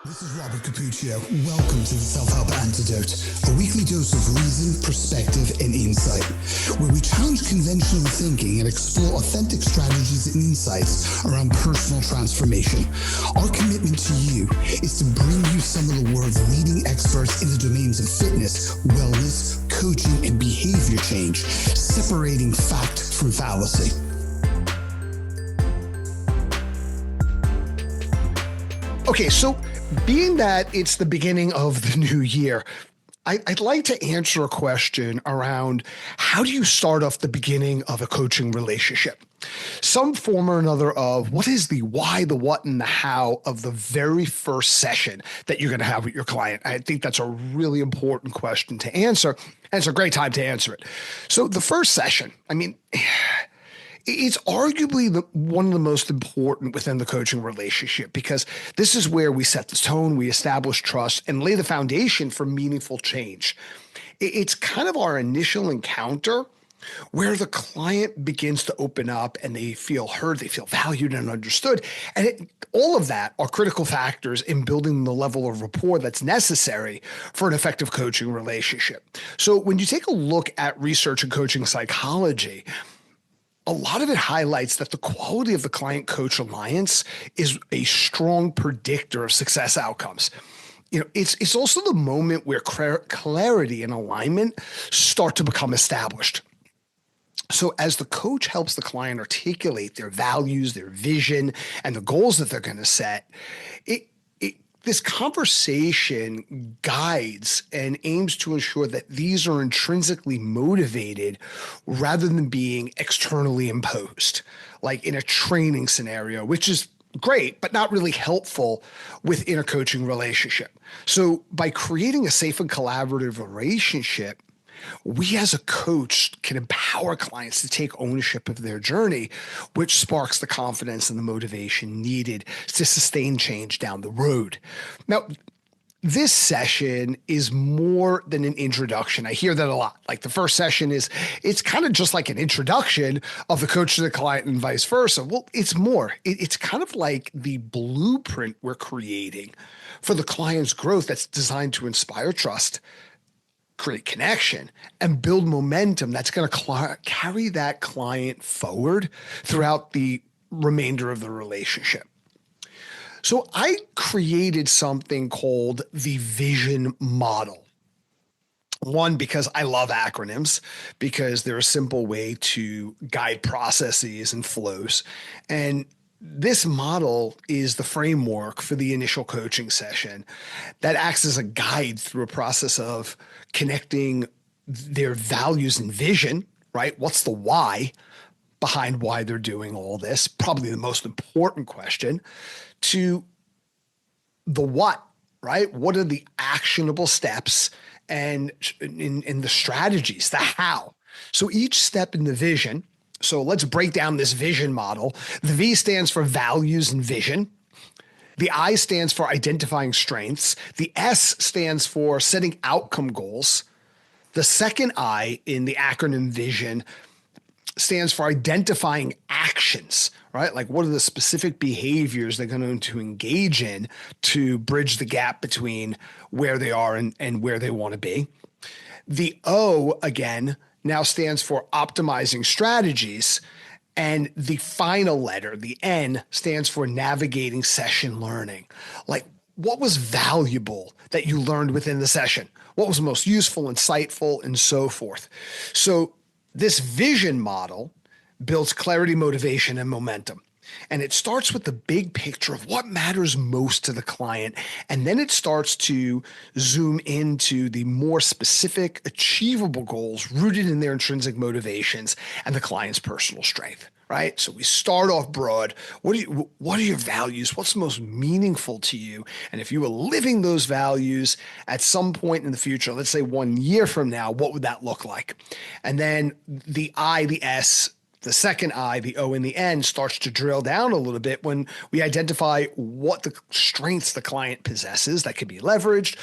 This is Robert Capuccio. Welcome to the Self-Help Antidote, a weekly dose of reason, perspective, and insight, where we challenge conventional thinking and explore authentic strategies and insights around personal transformation. Our commitment to you is to bring you some of the world's leading experts in the domains of fitness, wellness, coaching, and behavior change, separating fact from fallacy. Okay, so being that it's the beginning of the new year, I'd like to answer a question around how do you start off the beginning of a coaching relationship? Some form or another of what is the why, the what, and the how of the very first session that you're going to have with your client. I think that's a really important question to answer, and it's a great time to answer it. So the first session, it's arguably one of the most important within the coaching relationship, because this is where we set the tone, we establish trust, and lay the foundation for meaningful change. It's kind of our initial encounter where the client begins to open up and they feel heard, they feel valued and understood. And all of that are critical factors in building the level of rapport that's necessary for an effective coaching relationship. So when you take a look at research in coaching psychology, a lot of it highlights that the quality of the client-coach alliance is a strong predictor of success outcomes. It's also the moment where clarity and alignment start to become established. So as the coach helps the client articulate their values, their vision, and the goals that they're going to set, this conversation guides and aims to ensure that these are intrinsically motivated rather than being externally imposed, like in a training scenario, which is great, but not really helpful within a coaching relationship. So by creating a safe and collaborative relationship, we as a coach can empower clients to take ownership of their journey, which sparks the confidence and the motivation needed to sustain change down the road. Now, this session is more than an introduction. I hear that a lot. Like the first session it's kind of just like an introduction of the coach to the client and vice versa. Well, it's more. It's kind of like the blueprint we're creating for the client's growth that's designed to inspire trust, create connection, and build momentum that's going to carry that client forward throughout the remainder of the relationship. So I created something called the vision model. One, because I love acronyms, because they're a simple way to guide processes and flows. And this model is the framework for the initial coaching session that acts as a guide through a process of connecting their values and vision, right? What's the why behind why they're doing all this? Probably the most important question. To the what, right? What are the actionable steps and in the strategies, the how? So each step in the vision. So let's break down this vision model. The V stands for values and vision. The I stands for identifying strengths. The S stands for setting outcome goals. The second I in the acronym vision stands for identifying actions, right? Like what are the specific behaviors they're going to engage in to bridge the gap between where they are and where they want to be. The O, again, now stands for optimizing strategies. And the final letter, the N, stands for navigating session learning. Like what was valuable that you learned within the session? What was most useful, insightful, and so forth? So this vision model builds clarity, motivation, and momentum. And it starts with the big picture of what matters most to the client. And then it starts to zoom into the more specific, achievable goals rooted in their intrinsic motivations and the client's personal strength, right? So we start off broad. What are your values? What's most meaningful to you? And if you were living those values at some point in the future, let's say 1 year from now, what would that look like? And then the I, the S, the second I, the O, and the N starts to drill down a little bit when we identify what the strengths the client possesses that could be leveraged,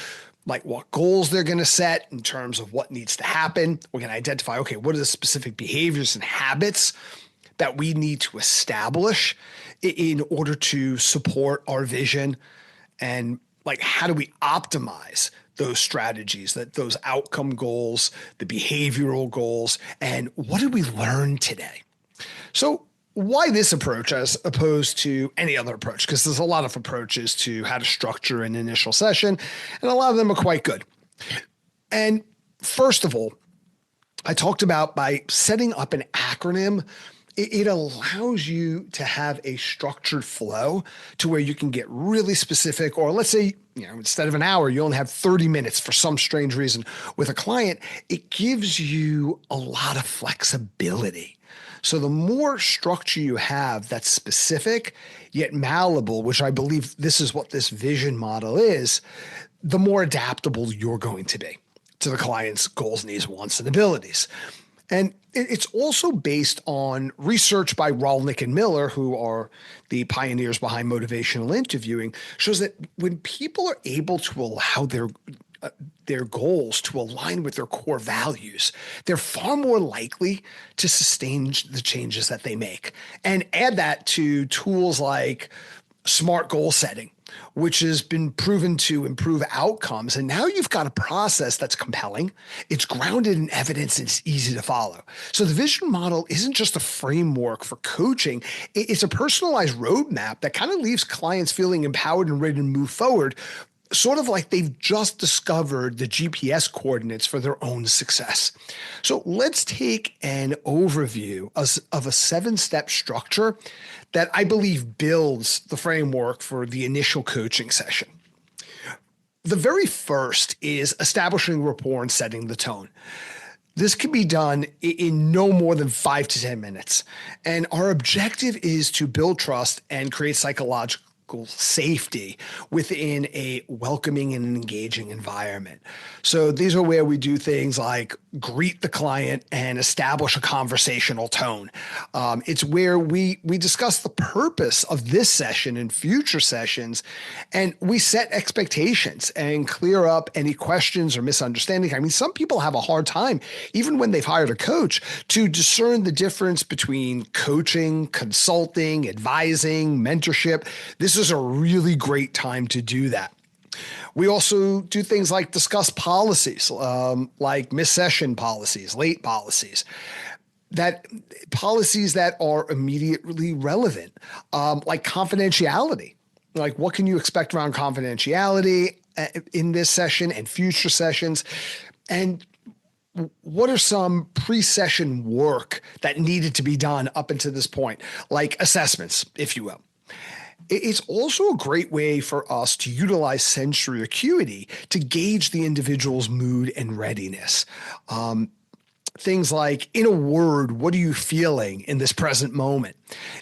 like what goals they're going to set in terms of what needs to happen. We're going to identify, okay, what are the specific behaviors and habits that we need to establish in order to support our vision and like how do we optimize those strategies, that those outcome goals, the behavioral goals, and what did we learn today? So why this approach as opposed to any other approach? Because there's a lot of approaches to how to structure an initial session, and a lot of them are quite good. And first of all, I talked about by setting up an acronym, it allows you to have a structured flow to where you can get really specific, or let's say, instead of an hour, you only have 30 minutes for some strange reason with a client. It gives you a lot of flexibility. So the more structure you have that's specific yet malleable, which I believe this is what this vision model is, the more adaptable you're going to be to the client's goals, needs, wants, and abilities. And it's also based on research by Rolnick and Miller, who are the pioneers behind motivational interviewing, shows that when people are able to allow their goals to align with their core values, they're far more likely to sustain the changes that they make. And add that to tools like SMART goal setting, which has been proven to improve outcomes. And now you've got a process that's compelling, it's grounded in evidence, and it's easy to follow. So the vision model isn't just a framework for coaching, it's a personalized roadmap that kind of leaves clients feeling empowered and ready to move forward, sort of like they've just discovered the GPS coordinates for their own success. So let's take an overview of a 7-step structure that I believe builds the framework for the initial coaching session. The very first is establishing rapport and setting the tone. This can be done in no more than 5 to 10 minutes. And our objective is to build trust and create psychological safety within a welcoming and engaging environment. So these are where we do things like greet the client and establish a conversational tone. It's where we discuss the purpose of this session and future sessions, and we set expectations and clear up any questions or misunderstanding. I mean, some people have a hard time, even when they've hired a coach, to discern the difference between coaching, consulting, advising, mentorship. This is a really great time to do that. We also do things like discuss policies, like missed session policies, late policies, that policies that are immediately relevant, like confidentiality. Like, what can you expect around confidentiality in this session and future sessions? And what are some pre-session work that needed to be done up until this point, like assessments, if you will? It's also a great way for us to utilize sensory acuity to gauge the individual's mood and readiness. Things like, in a word, what are you feeling in this present moment?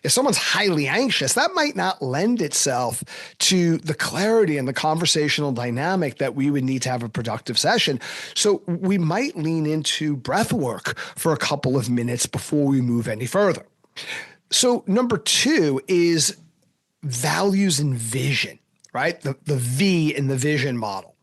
If someone's highly anxious, that might not lend itself to the clarity and the conversational dynamic that we would need to have a productive session. So we might lean into breath work for a couple of minutes before we move any further. So number 2 is values and vision, right? The V in the vision model.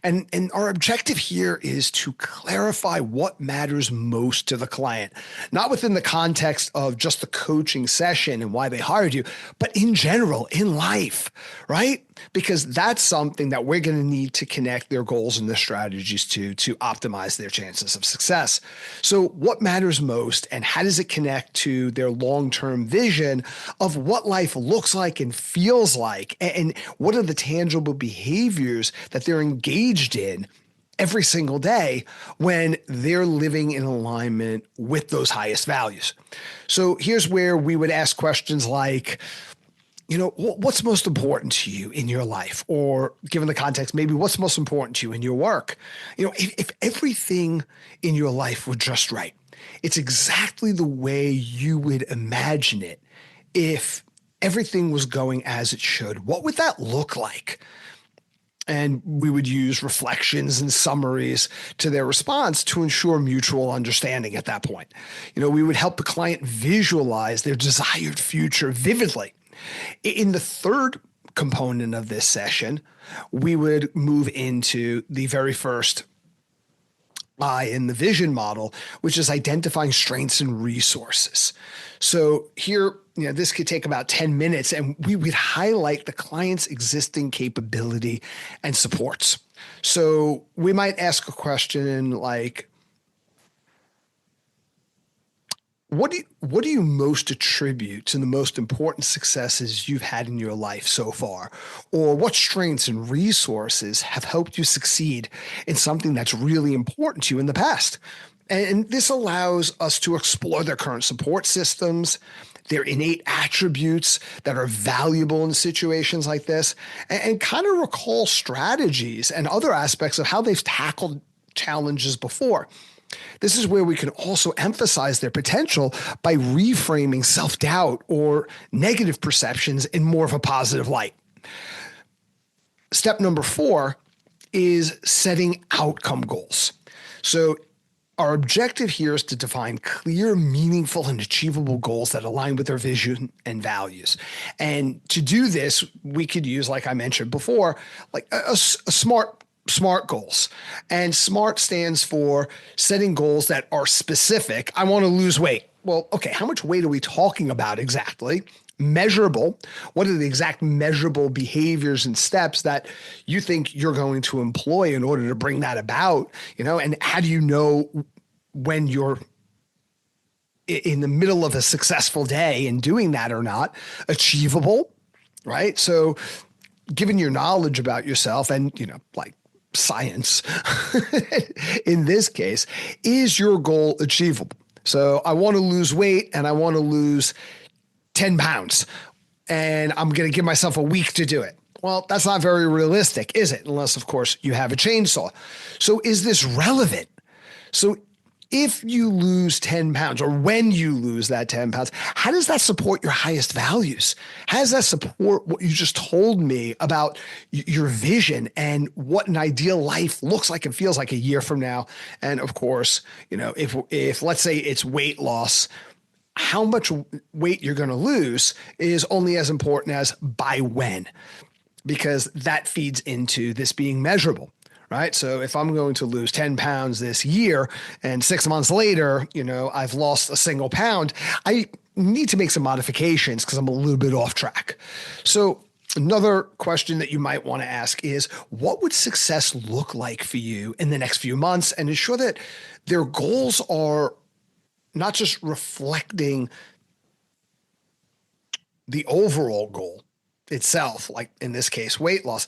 And our objective here is to clarify what matters most to the client, not within the context of just the coaching session and why they hired you, but in general, in life, right? Because that's something that we're going to need to connect their goals and their strategies to optimize their chances of success. So what matters most, and how does it connect to their long-term vision of what life looks like and feels like, and what are the tangible behaviors that they're engaged in every single day when they're living in alignment with those highest values. So here's where we would ask questions like, what's most important to you in your life? Or given the context, maybe what's most important to you in your work? If everything in your life were just right, it's exactly the way you would imagine it. If everything was going as it should, what would that look like? And we would use reflections and summaries to their response to ensure mutual understanding at that point. We would help the client visualize their desired future vividly. In the third component of this session, we would move into the very first I in the vision model, which is identifying strengths and resources. So here, this could take about 10 minutes, and we would highlight the client's existing capability and supports. So we might ask a question like, what do you most attribute to the most important successes you've had in your life so far? Or what strengths and resources have helped you succeed in something that's really important to you in the past? And this allows us to explore their current support systems, their innate attributes that are valuable in situations like this, and kind of recall strategies and other aspects of how they've tackled challenges before. This is where we can also emphasize their potential by reframing self-doubt or negative perceptions in more of a positive light. Step number 4 is setting outcome goals. So our objective here is to define clear, meaningful, and achievable goals that align with their vision and values. And to do this, we could use, like I mentioned before, like a SMART goals. And SMART stands for setting goals that are specific. I want to lose weight. Well, okay, how much weight are we talking about exactly? Measurable. What are the exact measurable behaviors and steps that you think you're going to employ in order to bring that about? And how do you know when you're in the middle of a successful day and doing that or not? Achievable, right? So given your knowledge about yourself and, like science in this case, is your goal achievable? So I want to lose weight and I want to lose 10 pounds and I'm going to give myself a week to do it. Well, that's not very realistic, is it? Unless, of course, you have a chainsaw. So is this relevant? So if you lose 10 pounds or when you lose that 10 pounds, how does that support your highest values? How does that support what you just told me about your vision and what an ideal life looks like and feels like a year from now? And of course, if let's say it's weight loss, how much weight you're going to lose is only as important as by when, because that feeds into this being measurable. Right. So if I'm going to lose 10 pounds this year and 6 months later, I've lost a single pound, I need to make some modifications because I'm a little bit off track. So another question that you might want to ask is, what would success look like for you in the next few months? And ensure that their goals are not just reflecting the overall goal itself, like in this case, weight loss,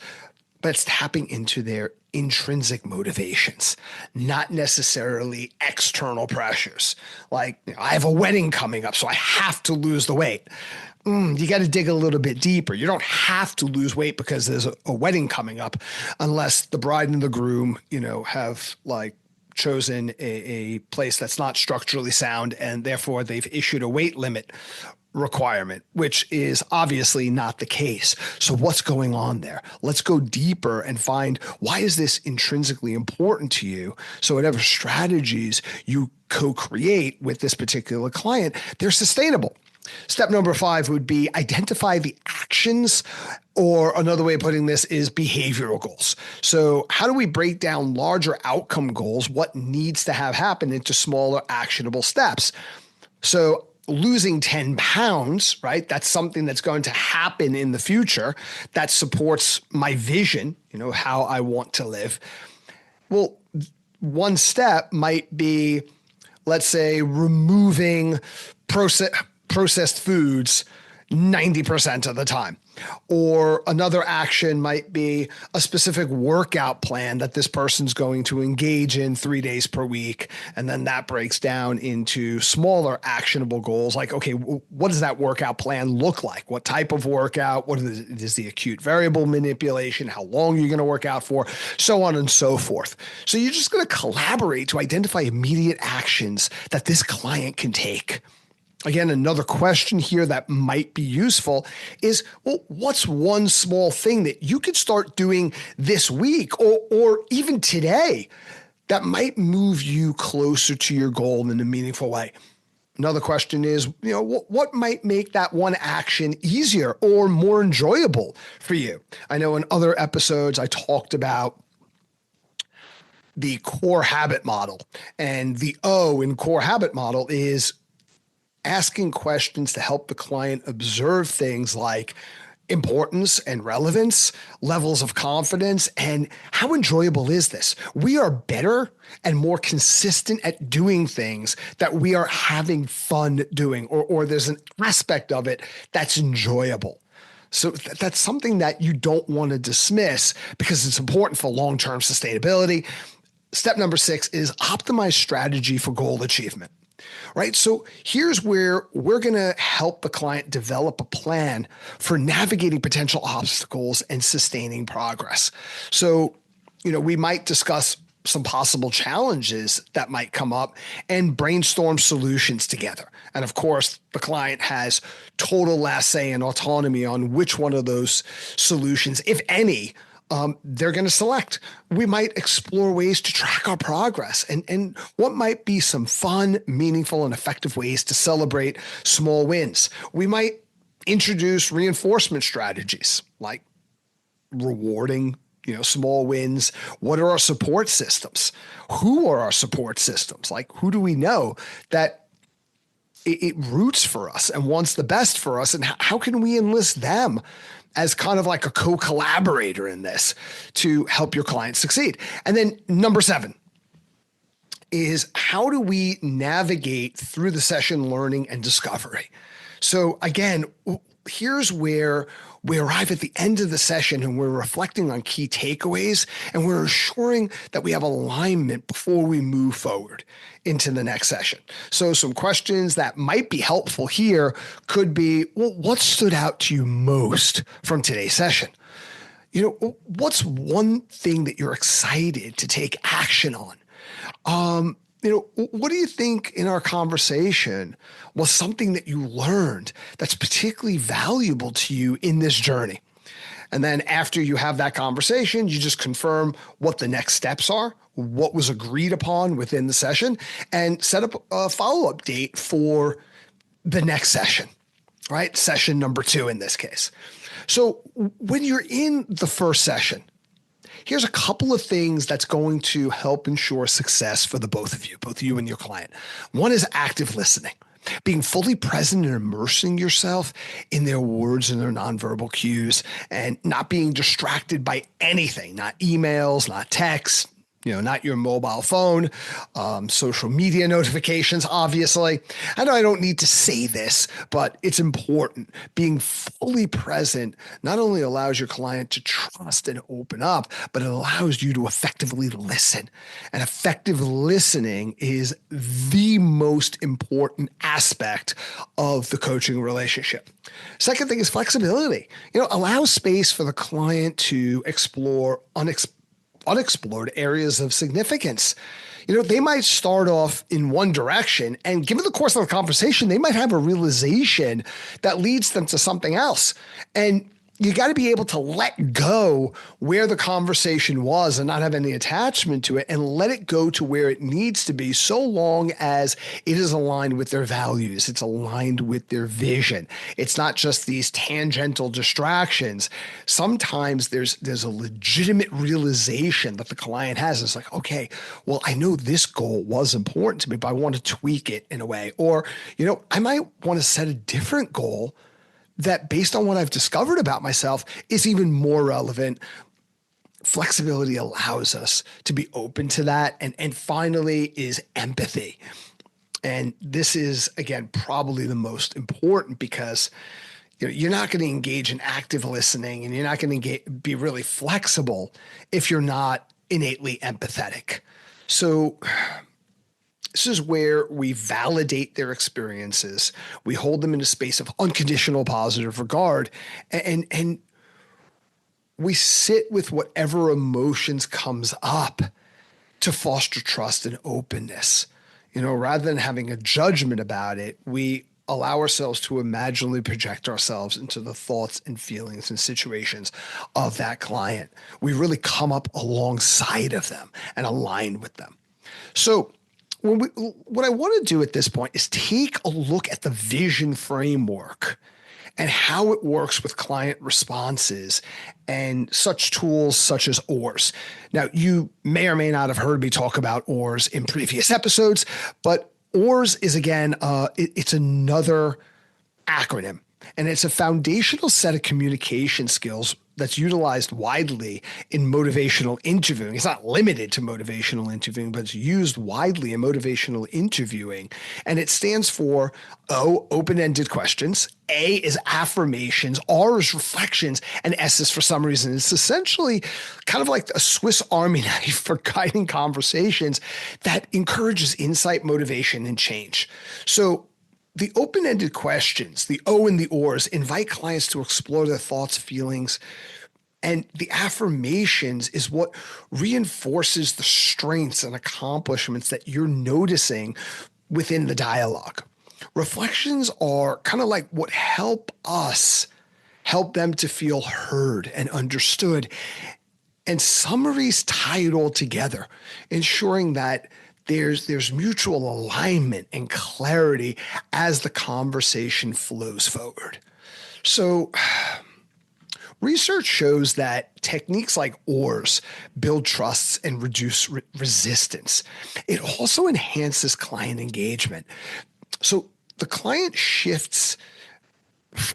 but it's tapping into their intrinsic motivations, not necessarily external pressures. Like, I have a wedding coming up, so I have to lose the weight. You got to dig a little bit deeper. You don't have to lose weight because there's a wedding coming up, unless the bride and the groom, have like chosen a place that's not structurally sound, and therefore they've issued a weight limit requirement, which is obviously not the case. So what's going on there? Let's go deeper and find, why is this intrinsically important to you? So whatever strategies you co-create with this particular client, they're sustainable. Step number 5 would be identify the actions, or another way of putting this is behavioral goals. So how do we break down larger outcome goals, what needs to have happen, into smaller actionable steps? So losing 10 pounds, right? That's something that's going to happen in the future that supports my vision, how I want to live. Well, one step might be, let's say, removing processed foods 90% of the time. Or another action might be a specific workout plan that this person's going to engage in 3 days per week. And then that breaks down into smaller actionable goals. Like, okay, what does that workout plan look like? What type of workout? What is the acute variable manipulation? How long are you going to work out for? So on and so forth. So you're just going to collaborate to identify immediate actions that this client can take. Again, another question here that might be useful is, well, what's one small thing that you could start doing this week or even today that might move you closer to your goal in a meaningful way? Another question is, what might make that one action easier or more enjoyable for you? I know in other episodes I talked about the core habit model, and the O in core habit model is asking questions to help the client observe things like importance and relevance, levels of confidence, and how enjoyable is this? We are better and more consistent at doing things that we are having fun doing, or there's an aspect of it that's enjoyable. So that's something that you don't want to dismiss because it's important for long-term sustainability. Step number 6 is optimize strategy for goal achievement. Right? So here's where we're going to help the client develop a plan for navigating potential obstacles and sustaining progress. So, we might discuss some possible challenges that might come up and brainstorm solutions together. And of course, the client has total last say and autonomy on which one of those solutions, if any, they're going to select. We might explore ways to track our progress and what might be some fun, meaningful, and effective ways to celebrate small wins. We might introduce reinforcement strategies like rewarding, small wins. What are our support systems? Who are our support systems? Like, who do we know that it roots for us and wants the best for us? And how can we enlist them as kind of like a co-collaborator in this to help your client succeed? And then number 7 is, how do we navigate through the session learning and discovery? So again, here's where we arrive at the end of the session and we're reflecting on key takeaways and we're assuring that we have alignment before we move forward into the next session. So some questions that might be helpful here could be, well, what stood out to you most from today's session? What's one thing that you're excited to take action on? What do you think in our conversation was something that you learned that's particularly valuable to you in this journey? And then after you have that conversation, you just confirm what the next steps are, what was agreed upon within the session, and set up a follow-up date for the next session, right? Session number 2 in this case. So when you're in the first session, here's a couple of things that's going to help ensure success for the both of you and your client. One is active listening, being fully present and immersing yourself in their words and their nonverbal cues and not being distracted by anything, not emails, not texts, not your mobile phone, social media notifications, obviously. I know I don't need to say this, but it's important. Being fully present not only allows your client to trust and open up, but it allows you to effectively listen. And effective listening is the most important aspect of the coaching relationship. Second thing is flexibility. Allow space for the client to explore unexplored areas of significance. They might start off in one direction, and given the course of the conversation, they might have a realization that leads them to something else. And you got to be able to let go where the conversation was and not have any attachment to it, and let it go to where it needs to be, so long as it is aligned with their values. It's aligned with their vision. It's not just these tangential distractions. Sometimes there's a legitimate realization that the client has. It's like, okay, well, I know this goal was important to me, but I want to tweak it in a way. Or, I might want to set a different goal that, based on what I've discovered about myself, is even more relevant. Flexibility allows us to be open to that. And finally is empathy. And this is, again, probably the most important, because you're not going to engage in active listening and you're not going to be really flexible if you're not innately empathetic. So this is where we validate their experiences. We hold them in a space of unconditional positive regard, and we sit with whatever emotions comes up to foster trust and openness. Rather than having a judgment about it, we allow ourselves to imaginally project ourselves into the thoughts and feelings and situations of that client. We really come up alongside of them and align with them. So what I want to do at this point is take a look at the vision framework and how it works with client responses and such tools such as OARS. Now, you may or may not have heard me talk about OARS in previous episodes, but OARS is again, it's another acronym, and it's a foundational set of communication skills that's utilized widely in motivational interviewing. It's not limited to motivational interviewing, but it's used widely in motivational interviewing. And it stands for O, open-ended questions, A is affirmations, R is reflections, and S is for some reason. It's essentially kind of like a Swiss Army knife for guiding conversations that encourages insight, motivation, and change. So the open-ended questions, the O and the ORs, invite clients to explore their thoughts, feelings, and the affirmations is what reinforces the strengths and accomplishments that you're noticing within the dialogue. Reflections are kind of like what help them to feel heard and understood. And summaries tie it all together, ensuring that there's mutual alignment and clarity as the conversation flows forward. So research shows that techniques like OARS build trusts and reduce resistance. It also enhances client engagement. So the client shifts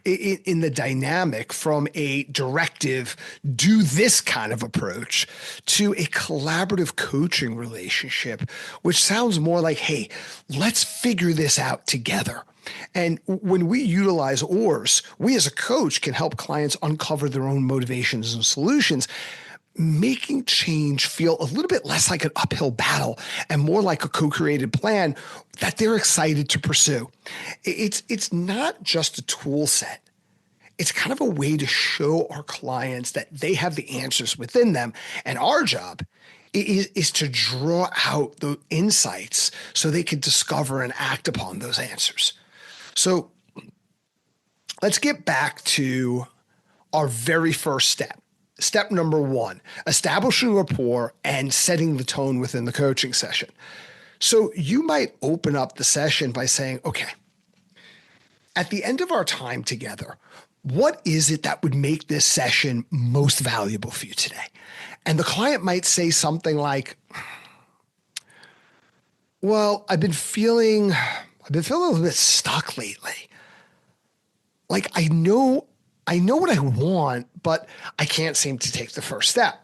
in the dynamic from a directive, do this kind of approach, to a collaborative coaching relationship, which sounds more like, hey, let's figure this out together. And when we utilize OARS, we as a coach can help clients uncover their own motivations and solutions, making change feel a little bit less like an uphill battle and more like a co-created plan that they're excited to pursue. It's not just a tool set. It's kind of a way to show our clients that they have the answers within them. And our job is to draw out the insights so they can discover and act upon those answers. So let's get back to our very first step. Step number one, establishing rapport and setting the tone within the coaching session. So you might open up the session by saying, okay, at the end of our time together, what is it that would make this session most valuable for you today? And the client might say something like, well, I've been feeling a little bit stuck lately. Like I know what I want, but I can't seem to take the first step.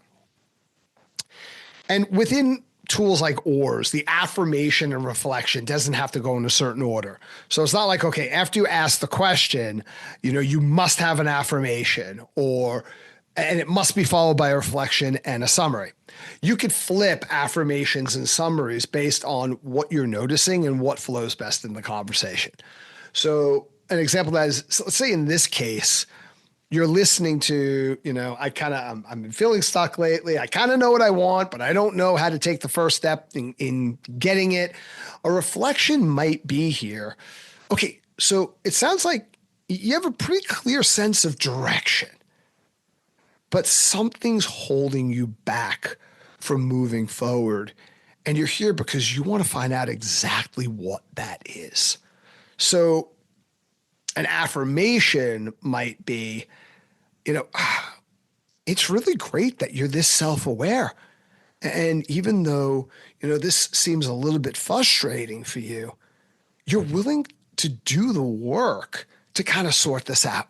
And within tools like OARS, the affirmation and reflection doesn't have to go in a certain order. So it's not like, okay, after you ask the question, you must have an affirmation and it must be followed by a reflection and a summary. You could flip affirmations and summaries based on what you're noticing and what flows best in the conversation. So an example of that is, so let's say in this case, you're listening to, I'm feeling stuck lately. I kind of know what I want, but I don't know how to take the first step in getting it. A reflection might be here. Okay, so it sounds like you have a pretty clear sense of direction, but something's holding you back from moving forward. And you're here because you want to find out exactly what that is. So an affirmation might be, it's really great that you're this self-aware. And even though, this seems a little bit frustrating for you, you're willing to do the work to kind of sort this out.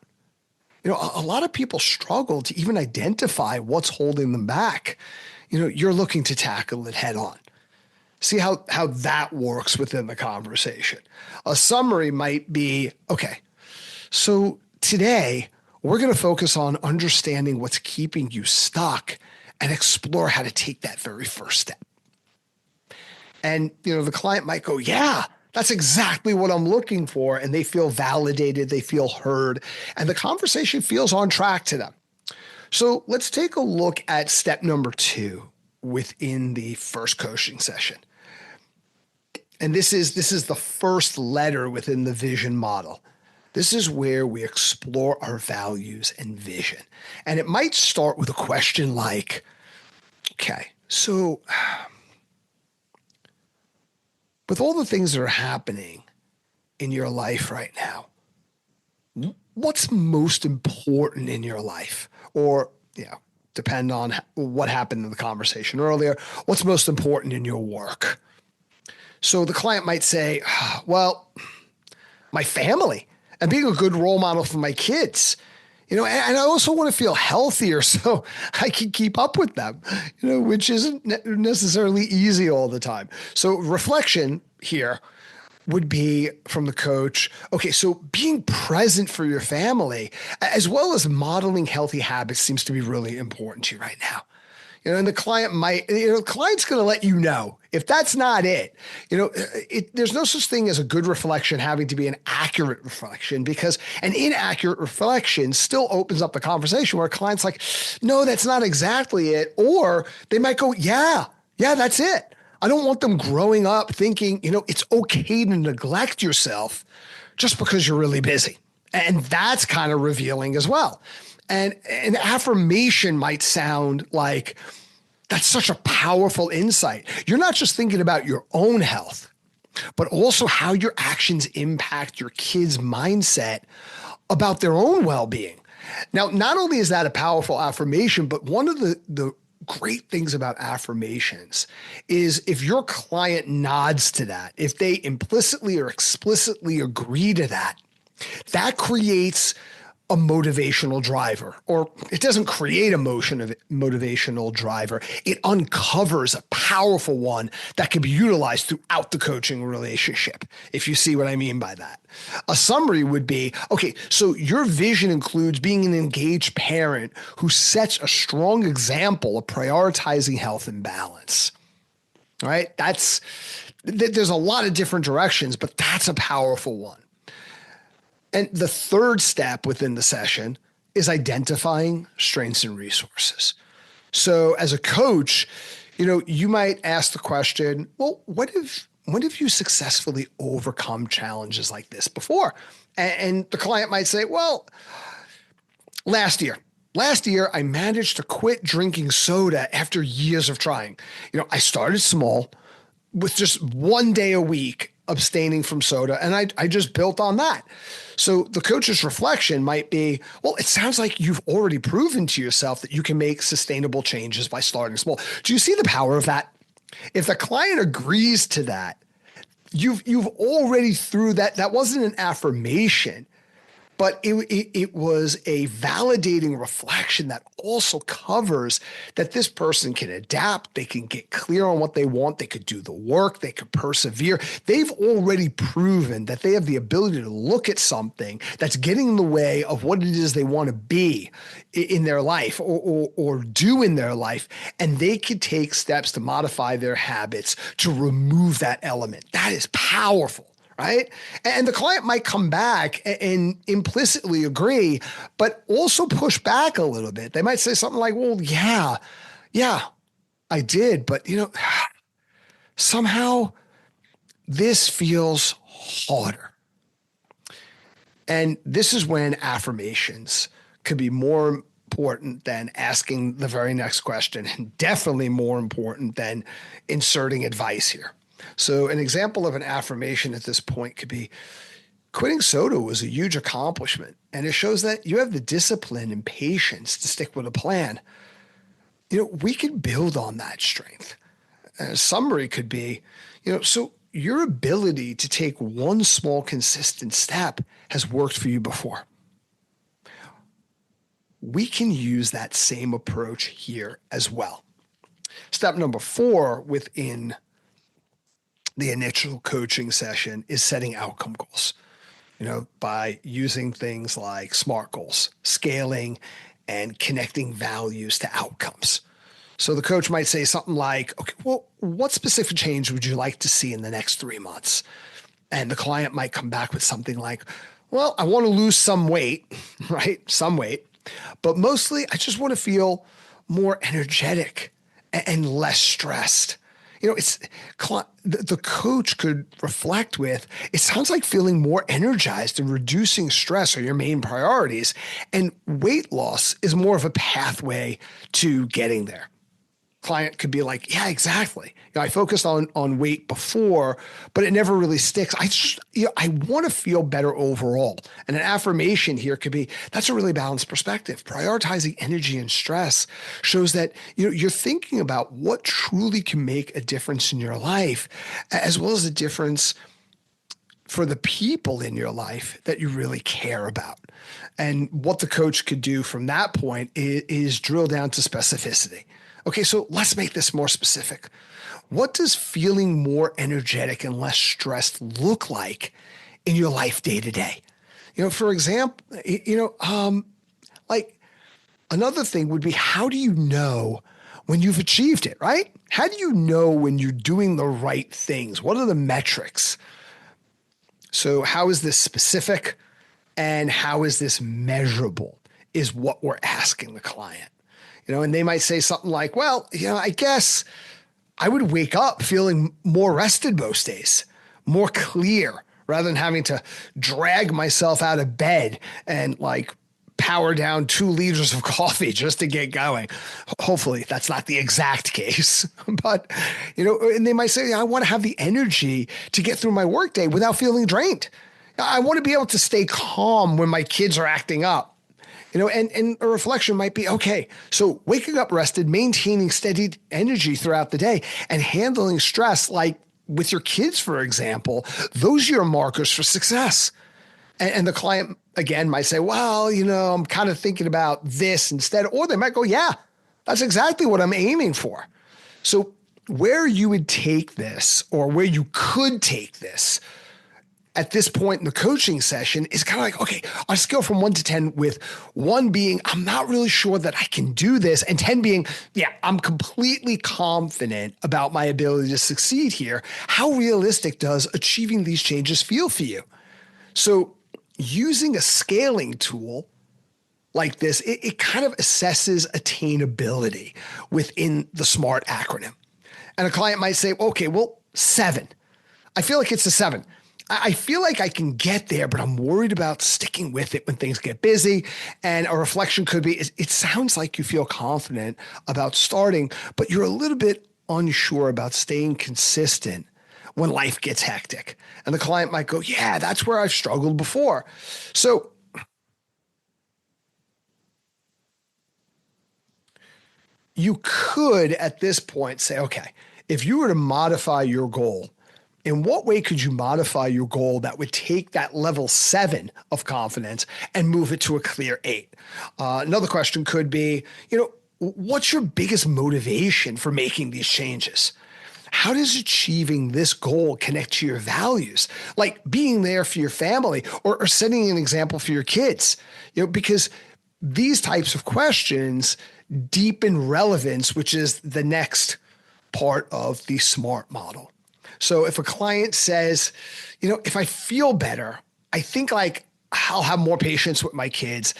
A lot of people struggle to even identify what's holding them back. You're looking to tackle it head on. See how that works within the conversation. A summary might be, okay, so today we're going to focus on understanding what's keeping you stuck and explore how to take that very first step. And, the client might go, yeah, that's exactly what I'm looking for. And they feel validated, they feel heard, and the conversation feels on track to them. So let's take a look at step number 2 within the first coaching session. And this is the first letter within the vision model. This is where we explore our values and vision. And it might start with a question like, okay, so with all the things that are happening in your life right now, what's most important in your life? Or, depend on what happened in the conversation earlier, what's most important in your work? So the client might say, well, my family and being a good role model for my kids. And I also want to feel healthier so I can keep up with them, which isn't necessarily easy all the time. So reflection here would be from the coach. Okay, so being present for your family as well as modeling healthy habits seems to be really important to you right now. And the client client's going to let you know if that's not it. There's no such thing as a good reflection having to be an accurate reflection, because an inaccurate reflection still opens up the conversation where a client's like, no, that's not exactly it. Or they might go, yeah, that's it. I don't want them growing up thinking, it's okay to neglect yourself just because you're really busy. And that's kind of revealing as well. And an affirmation might sound like, that's such a powerful insight. You're not just thinking about your own health, but also how your actions impact your kids' mindset about their own well-being. Now, not only is that a powerful affirmation, but one of the great things about affirmations is if your client nods to that, if they implicitly or explicitly agree to that, that creates a motivational driver, or it doesn't create a motivational driver. It uncovers a powerful one that can be utilized throughout the coaching relationship, if you see what I mean by that. A summary would be, okay, so your vision includes being an engaged parent who sets a strong example of prioritizing health and balance. All right? There's a lot of different directions, but that's a powerful one. And the third step within the session is identifying strengths and resources. So as a coach, you might ask the question, well, when have you successfully overcome challenges like this before? And the client might say, well, last year, I managed to quit drinking soda after years of trying. I started small with just 1 day a week abstaining from soda, and I just built on that. So the coach's reflection might be, well, it sounds like you've already proven to yourself that you can make sustainable changes by starting small. Do you see the power of that? If the client agrees to that, you've already through that. That wasn't an affirmation, but it was a validating reflection that also covers that this person can adapt, they can get clear on what they want, they could do the work, they could persevere. They've already proven that they have the ability to look at something that's getting in the way of what it is they want to be in their life or do in their life, and they could take steps to modify their habits to remove that element. That is powerful. Right? And the client might come back and implicitly agree, but also push back a little bit. They might say something like, well, yeah, I did, but somehow this feels harder. And this is when affirmations could be more important than asking the very next question, and definitely more important than inserting advice here. So an example of an affirmation at this point could be, quitting soda was a huge accomplishment, and it shows that you have the discipline and patience to stick with a plan. We can build on that strength. A summary could be, so your ability to take one small consistent step has worked for you before. We can use that same approach here as well. Step number 4 within the initial coaching session is setting outcome goals, by using things like SMART goals, scaling, and connecting values to outcomes. So the coach might say something like, okay, well, what specific change would you like to see in the next 3 months? And the client might come back with something like, well, I want to lose some weight, right? Some weight, but mostly I just want to feel more energetic and less stressed. It's the coach could reflect with, it sounds like feeling more energized and reducing stress are your main priorities, and weight loss is more of a pathway to getting there. Client could be like, yeah, exactly. I focused on weight before, but it never really sticks. I want to feel better overall. And an affirmation here could be, that's a really balanced perspective. Prioritizing energy and stress shows that you're thinking about what truly can make a difference in your life, as well as a difference for the people in your life that you really care about. And what the coach could do from that point is drill down to specificity. Okay, so let's make this more specific. What does feeling more energetic and less stressed look like in your life day to day? For example, like another thing would be, how do you know when you've achieved it, right? How do you know when you're doing the right things? What are the metrics? So how is this specific and how is this measurable is what we're asking the client. And they might say something like, well, I guess I would wake up feeling more rested most days, more clear, rather than having to drag myself out of bed and like power down 2 liters of coffee just to get going. Hopefully that's not the exact case, but, and they might say, I want to have the energy to get through my workday without feeling drained. I want to be able to stay calm when my kids are acting up. And a reflection might be, okay, so waking up rested, maintaining steady energy throughout the day, and handling stress, like with your kids, for example, those are your markers for success. And the client, again, might say, well, I'm kind of thinking about this instead. Or they might go, yeah, that's exactly what I'm aiming for. So where you would take this, or where you could take this at this point in the coaching session, is kind of like, okay, on a scale from 1 to 10, with 1 being, I'm not really sure that I can do this, and 10 being, yeah, I'm completely confident about my ability to succeed here. How realistic does achieving these changes feel for you? So using a scaling tool like this, it kind of assesses attainability within the SMART acronym. And a client might say, okay, well, 7. I feel like it's a 7. I feel like I can get there, but I'm worried about sticking with it when things get busy. And a reflection could be, it sounds like you feel confident about starting, but you're a little bit unsure about staying consistent when life gets hectic. And the client might go, yeah, that's where I've struggled before. So you could, at this point, say, okay, if you were to modify your goal, in what way could you modify your goal that would take that level 7 of confidence and move it to a clear 8? Another question could be, what's your biggest motivation for making these changes? How does achieving this goal connect to your values? Like being there for your family or setting an example for your kids, because these types of questions deepen relevance, which is the next part of the SMART model. So if a client says, if I feel better, I think like I'll have more patience with my kids,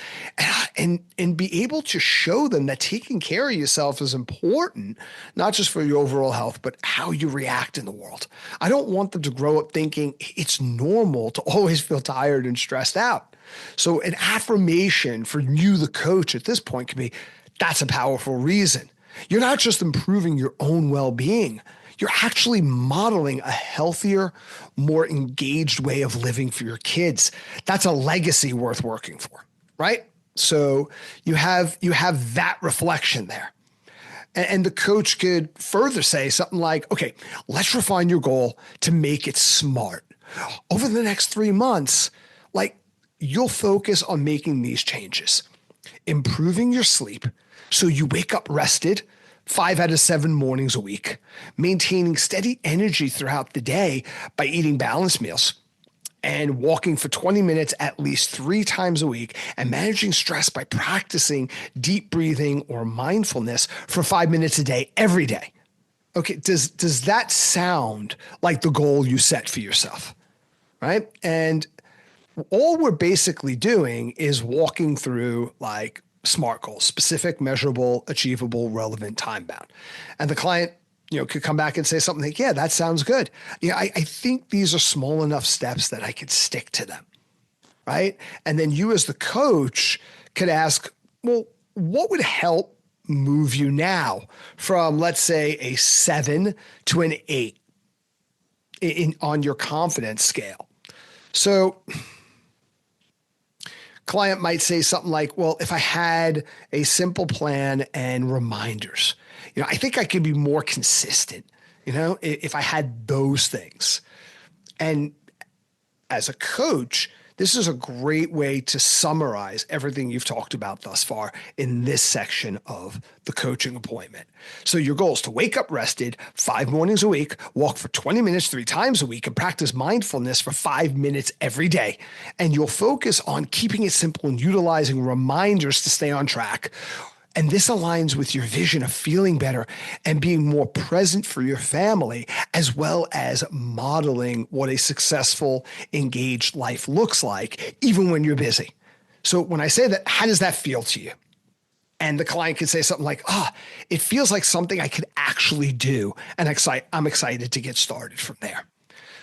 and be able to show them that taking care of yourself is important, not just for your overall health, but how you react in the world. I don't want them to grow up thinking it's normal to always feel tired and stressed out. So an affirmation for you, the coach, at this point could be, that's a powerful reason. You're not just improving your own well-being, you're actually modeling a healthier, more engaged way of living for your kids. That's a legacy worth working for, right? So you have that reflection there. And the coach could further say something like, okay, let's refine your goal to make it SMART. Over the next 3 months, you'll focus on making these changes. Improving your sleep so you wake up rested 5 out of 7 mornings a week, maintaining steady energy throughout the day by eating balanced meals and walking for 20 minutes at least 3 times a week, and managing stress by practicing deep breathing or mindfulness for 5 minutes a day every day. Okay, does that sound like the goal you set for yourself, right? And all we're basically doing is walking through SMART goals: specific, measurable, achievable, relevant, time bound. And the client, could come back and say something like, yeah, that sounds good. I think these are small enough steps that I could stick to them, right? And then you as the coach could ask, well, what would help move you now from, let's say, a 7 to an 8 on your confidence scale. So client might say something like, well, if I had a simple plan and reminders, I think I could be more consistent, if I had those things. And as a coach, this is a great way to summarize everything you've talked about thus far in this section of the coaching appointment. So your goal is to wake up rested 5 mornings a week, walk for 20 minutes 3 times a week, and practice mindfulness for 5 minutes every day. And you'll focus on keeping it simple and utilizing reminders to stay on track. And this aligns with your vision of feeling better and being more present for your family, as well as modeling what a successful, engaged life looks like, even when you're busy. So when I say that, how does that feel to you? And the client could say something like, it feels like something I could actually do. And I'm excited to get started from there.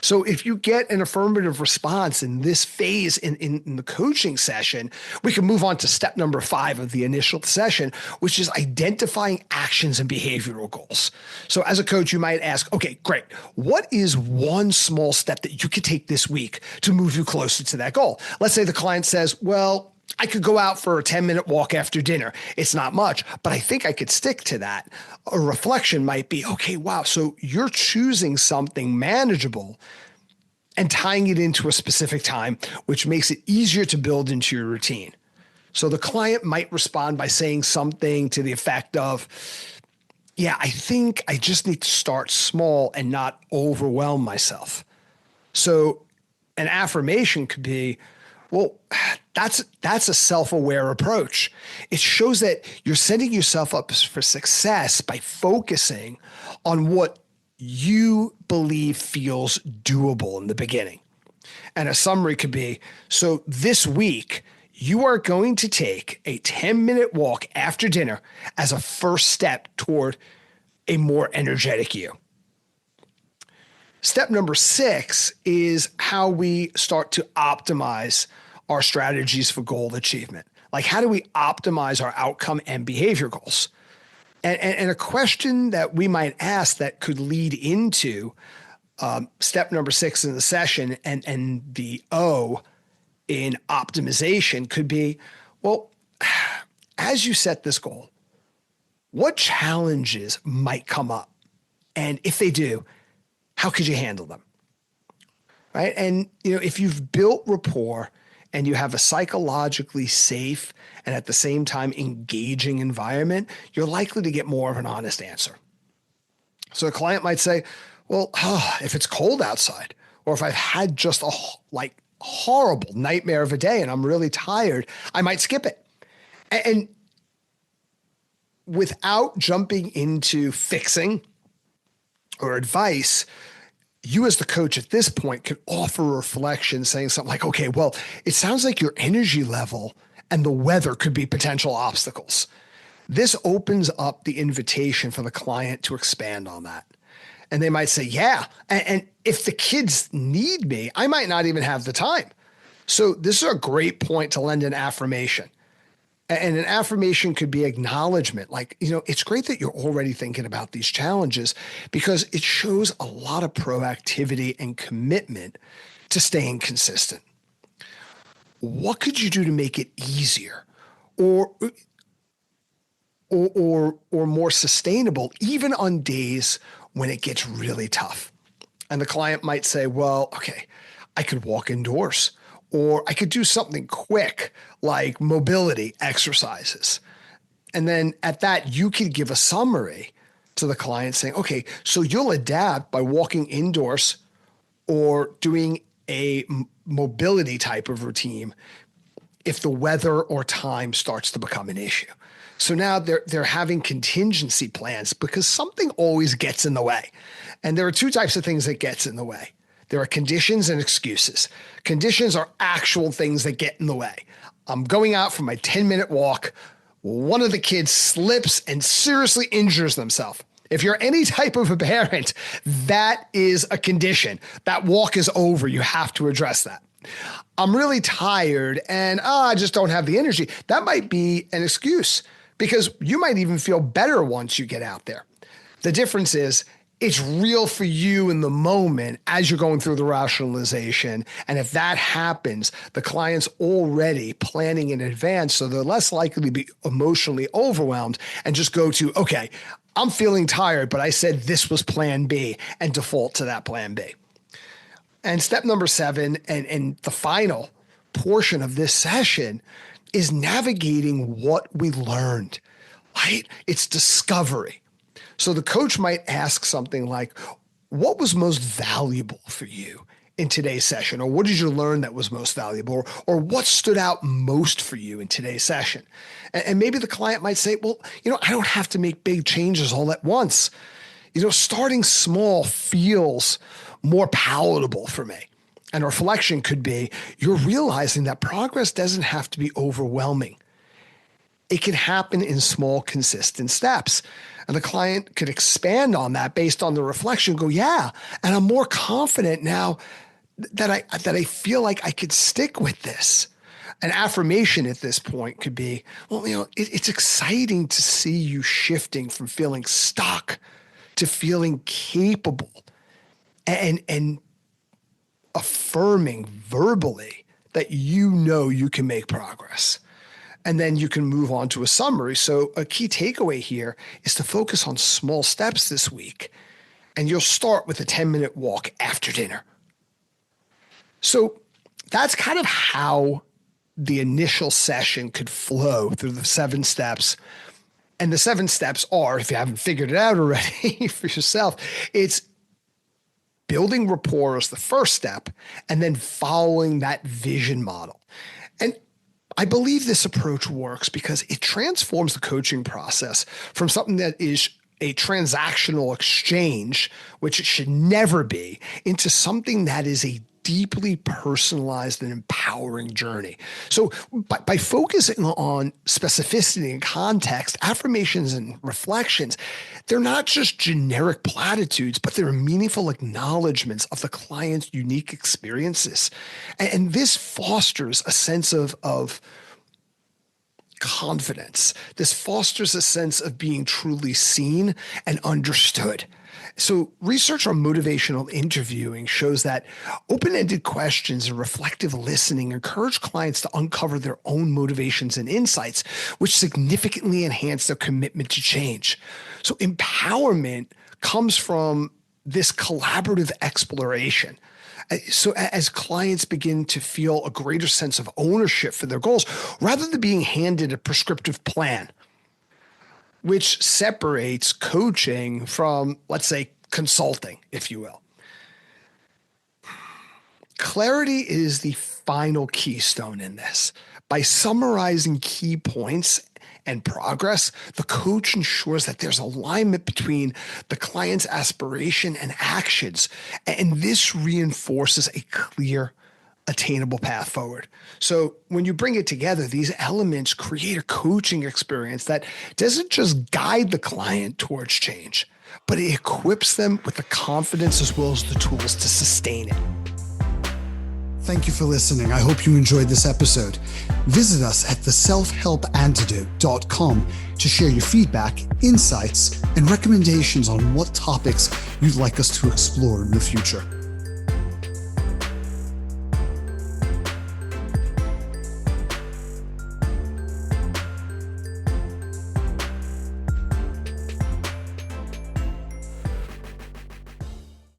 So if you get an affirmative response in this phase in the coaching session, we can move on to step number 5 of the initial session, which is identifying actions and behavioral goals. So as a coach, you might ask, okay, great. What is one small step that you could take this week to move you closer to that goal? Let's say the client says, well, I could go out for a 10-minute walk after dinner. It's not much, but I think I could stick to that. A reflection might be, okay, wow, so you're choosing something manageable and tying it into a specific time, which makes it easier to build into your routine. So the client might respond by saying something to the effect of, yeah, I think I just need to start small and not overwhelm myself. So an affirmation could be, well, that's a self-aware approach. It shows that you're setting yourself up for success by focusing on what you believe feels doable in the beginning. And a summary could be, so this week, you are going to take a 10-minute walk after dinner as a first step toward a more energetic you. Step number 6 is how we start to optimize our strategies for goal achievement. Like, how do we optimize our outcome and behavior goals? And a question that we might ask that could lead into step number 6 in the session and the O in optimization could be, well, as you set this goal, what challenges might come up? And if they do, how could you handle them? Right? And, if you've built rapport and you have a psychologically safe and at the same time engaging environment, you're likely to get more of an honest answer. So a client might say, well, if it's cold outside, or if I've had just a horrible nightmare of a day and I'm really tired, I might skip it. And without jumping into fixing or advice, you as the coach at this point could offer a reflection saying something like, okay, well, it sounds like your energy level and the weather could be potential obstacles. This opens up the invitation for the client to expand on that. And they might say, yeah, and if the kids need me, I might not even have the time. So this is a great point to lend an affirmation. And an affirmation could be acknowledgement. Like, it's great that you're already thinking about these challenges because it shows a lot of proactivity and commitment to staying consistent. What could you do to make it easier or more sustainable, even on days when it gets really tough? And the client might say, well, okay, I could walk indoors, or I could do something quick like mobility exercises. And then at that, you could give a summary to the client saying, okay, so you'll adapt by walking indoors or doing a mobility type of routine if the weather or time starts to become an issue. So now they're having contingency plans because something always gets in the way. And there are 2 types of things that gets in the way. There are conditions and excuses. Conditions are actual things that get in the way. I'm going out for my 10-minute walk. One of the kids slips and seriously injures themselves. If you're any type of a parent, that is a condition. That walk is over. You have to address that. I'm really tired and I just don't have the energy. That might be an excuse because you might even feel better once you get out there. The difference is it's real for you in the moment as you're going through the rationalization. And if that happens, the client's already planning in advance, so they're less likely to be emotionally overwhelmed and just go to, okay, I'm feeling tired, but I said this was plan B, and default to that plan B. And step number 7, and the final portion of this session, is navigating what we learned, right? It's discovery. So the coach might ask something like, what was most valuable for you in today's session? Or what did you learn that was most valuable? Or what stood out most for you in today's session? And maybe the client might say, well, I don't have to make big changes all at once. Starting small feels more palatable for me. And a reflection could be, you're realizing that progress doesn't have to be overwhelming. It can happen in small, consistent steps. And the client could expand on that based on the reflection, go, yeah, and I'm more confident now that I feel like I could stick with this. An affirmation at this point could be, well, it's exciting to see you shifting from feeling stuck to feeling capable, and affirming verbally that you can make progress. And then you can move on to a summary. So a key takeaway here is to focus on small steps this week. And you'll start with a 10-minute walk after dinner. So that's kind of how the initial session could flow through the 7 steps. And the 7 steps are, if you haven't figured it out already for yourself, it's building rapport as the first step, and then following that vision model. And I believe this approach works because it transforms the coaching process from something that is a transactional exchange, which it should never be, into something that is a deeply personalized and empowering journey. So by focusing on specificity and context, affirmations and reflections, they're not just generic platitudes, but they're meaningful acknowledgments of the client's unique experiences. And this fosters a sense of confidence. This fosters a sense of being truly seen and understood. So research on motivational interviewing shows that open-ended questions and reflective listening encourage clients to uncover their own motivations and insights, which significantly enhance their commitment to change. So empowerment comes from this collaborative exploration. So as clients begin to feel a greater sense of ownership for their goals, rather than being handed a prescriptive plan, which separates coaching from, let's say, consulting, if you will. Clarity is the final keystone in this. By summarizing key points and progress, the coach ensures that there's alignment between the client's aspiration and actions, and this reinforces a clear, attainable path forward. So when you bring it together, these elements create a coaching experience that doesn't just guide the client towards change, but it equips them with the confidence as well as the tools to sustain it. Thank you for listening. I hope you enjoyed this episode. Visit us at theselfhelpantidote.com to share your feedback, insights, and recommendations on what topics you'd like us to explore in the future.